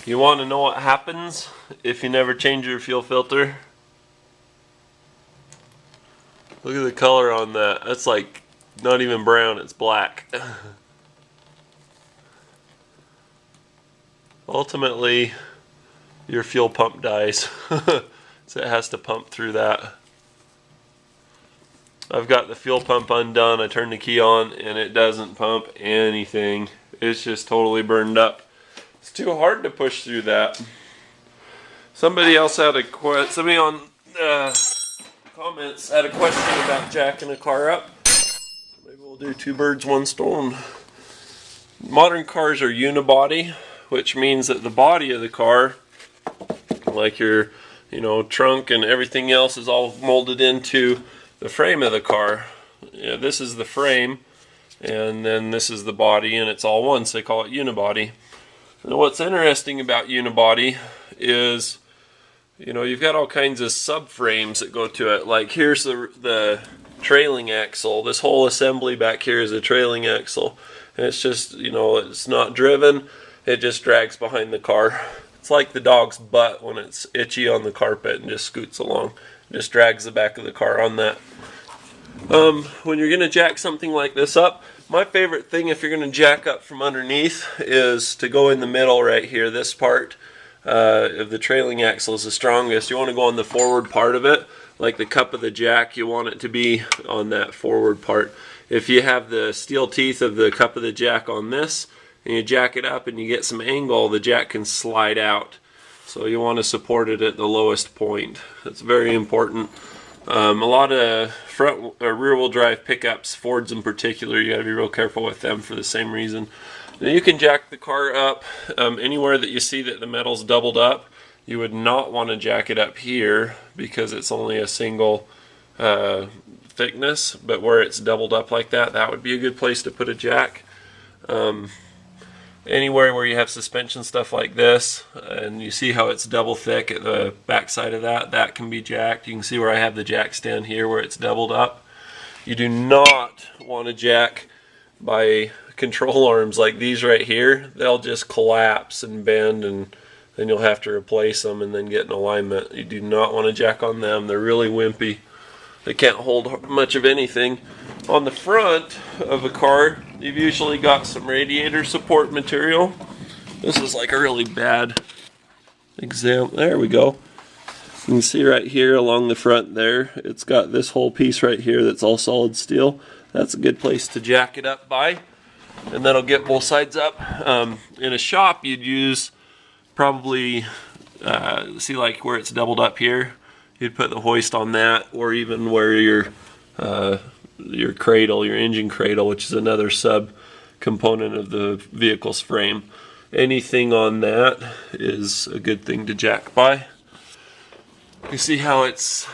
You want to know what happens if you never change your fuel filter? Look at the color on that. That's like not even brown, it's black. Ultimately, your fuel pump dies. So it has to pump through that. I've got the fuel pump undone. I turned the key on and it doesn't pump anything. It's just totally burned up. It's too hard to push through that. Somebody else had somebody on comments had a question about jacking a car up. So maybe we'll do two birds, one stone. Modern cars are unibody, which means that the body of the car, like your trunk and everything else, is all molded into the frame of the car. Yeah, this is the frame, and then this is the body, and it's all one, so they call it unibody. Now, what's interesting about unibody is, you've got all kinds of subframes that go to it. Like here's the trailing axle. This whole assembly back here is a trailing axle. And it's just, it's not driven. It just drags behind the car. It's like the dog's butt when it's itchy on the carpet and just scoots along. It just drags the back of the car on that. When you're going to jack something like this up, my favorite thing if you're going to jack up from underneath is to go in the middle right here. This part of the trailing axle is the strongest. You want to go on the forward part of it, like the cup of the jack. You want it to be on that forward part. If you have the steel teeth of the cup of the jack on this and you jack it up and you get some angle, the jack can slide out. So you want to support it at the lowest point. That's very important. A lot of front or rear wheel drive pickups, Fords in particular, you got to be real careful with them for the same reason. Now you can jack the car up anywhere that you see that the metal's doubled up. You would not want to jack it up here because it's only a single thickness, but where it's doubled up like that, that would be a good place to put a jack. Anywhere where you have suspension stuff like this, and you see how it's double thick at the back side of that, that can be jacked. You can see where I have the jack stand here where it's doubled up. You do not want to jack by control arms like these right here. They'll just collapse and bend, and then you'll have to replace them and then get in alignment. You do not want to jack on them. They're really wimpy. They can't hold much of anything. On the front of a car, you've usually got some radiator support material. This is like a really bad example. There we go. You can see right here along the front there, it's got this whole piece right here that's all solid steel. That's a good place to jack it up by, and that'll get both sides up. In a shop, you'd use probably, see like where it's doubled up here, you'd put the hoist on that, or even where your cradle, your engine cradle, which is another sub component of the vehicle's frame. Anything on that is a good thing to jack by. You see how it's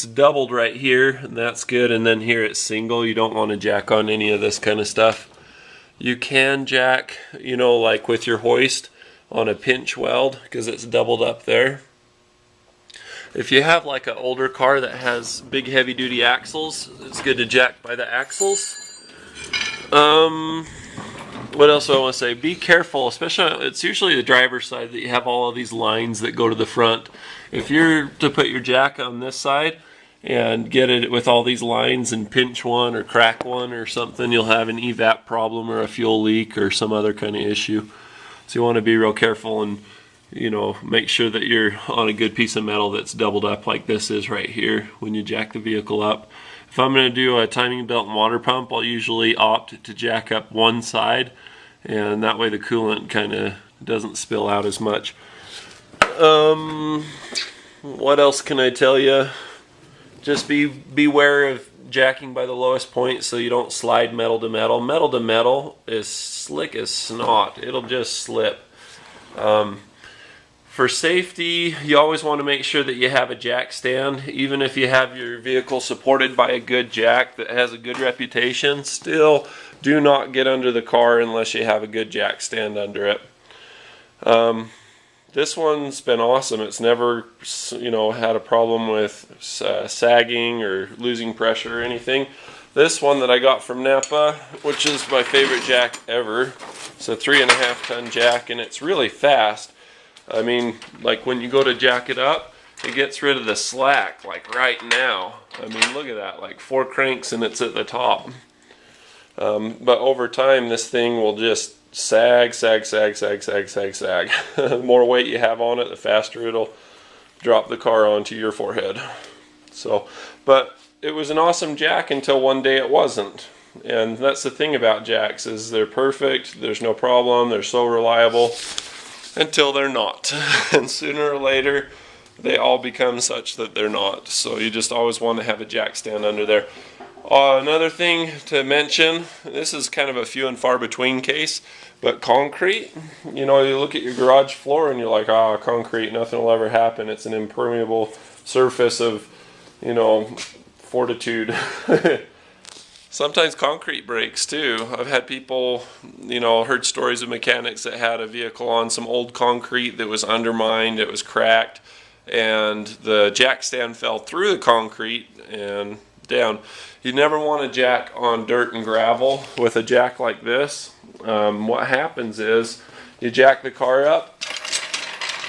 doubled right here, and that's good, and then here it's single. You don't want to jack on any of this kind of stuff. You can jack, like with your hoist on a pinch weld because it's doubled up there. If you have like an older car that has big heavy duty axles, it's good to jack by the axles. What else do I want to say? Be careful, especially, it's usually the driver's side that you have all of these lines that go to the front. If you're to put your jack on this side and get it with all these lines and pinch one or crack one or something, you'll have an evap problem or a fuel leak or some other kind of issue. So you want to be real careful and make sure that you're on a good piece of metal that's doubled up like this is right here when you jack the vehicle up. If I'm going to do a timing belt and water pump, I'll usually opt to jack up one side, and that way the coolant kind of doesn't spill out as much. What else can I tell you? Just beware of jacking by the lowest point so you don't slide metal to metal. Metal to metal is slick as snot. It'll just slip. For safety, you always want to make sure that you have a jack stand. Even if you have your vehicle supported by a good jack that has a good reputation, still do not get under the car unless you have a good jack stand under it. This one's been awesome. It's never, had a problem with sagging or losing pressure or anything. This one that I got from Napa, which is my favorite jack ever. It's a 3.5 ton jack, and it's really fast. I mean, like when you go to jack it up, it gets rid of the slack, like right now. I mean, look at that, like 4 cranks and it's at the top. But over time, this thing will just sag. The more weight you have on it, the faster it'll drop the car onto your forehead. So, but it was an awesome jack until one day it wasn't. And that's the thing about jacks, is they're perfect, there's no problem, they're so reliable, until they're not. And sooner or later, they all become such that they're not. So you just always want to have a jack stand under there. Another thing to mention, this is kind of a few and far between case, but concrete, you know, you look at your garage floor and you're like, ah, concrete, nothing will ever happen. It's an impermeable surface of, you know, fortitude. Sometimes concrete breaks too. I've had people, you know, heard stories of mechanics that had a vehicle on some old concrete that was undermined, it was cracked, and the jack stand fell through the concrete and down. You never want to jack on dirt and gravel with a jack like this. What happens is you jack the car up,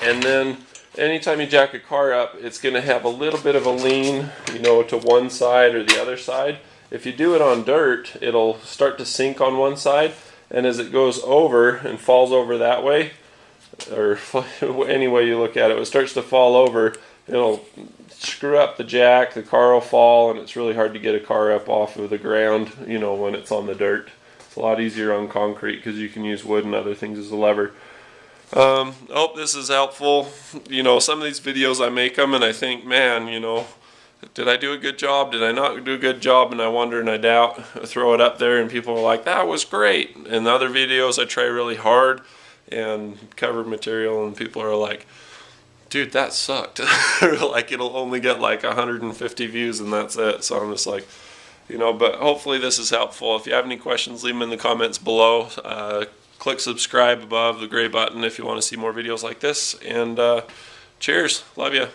and then anytime you jack a car up, it's going to have a little bit of a lean, you know, to one side or the other side. If you do it on dirt, it'll start to sink on one side, and as it goes over and falls over that way, or any way you look at it, it starts to fall over, it'll screw up the jack, the car will fall, and it's really hard to get a car up off of the ground, you know, when it's on the dirt. It's a lot easier on concrete because you can use wood and other things as a lever. Hope this is helpful. You know, some of these videos I make them and I think, man, you know, did I do a good job? Did I not do a good job? And I wonder and I doubt. I throw it up there and people are like, that was great. And other videos I try really hard and cover material and people are like, dude, that sucked. Like it'll only get like 150 views and that's it. So I'm just like, you know, but hopefully this is helpful. If you have any questions, leave them in the comments below. Click subscribe above the gray button if you want to see more videos like this. And cheers. Love you.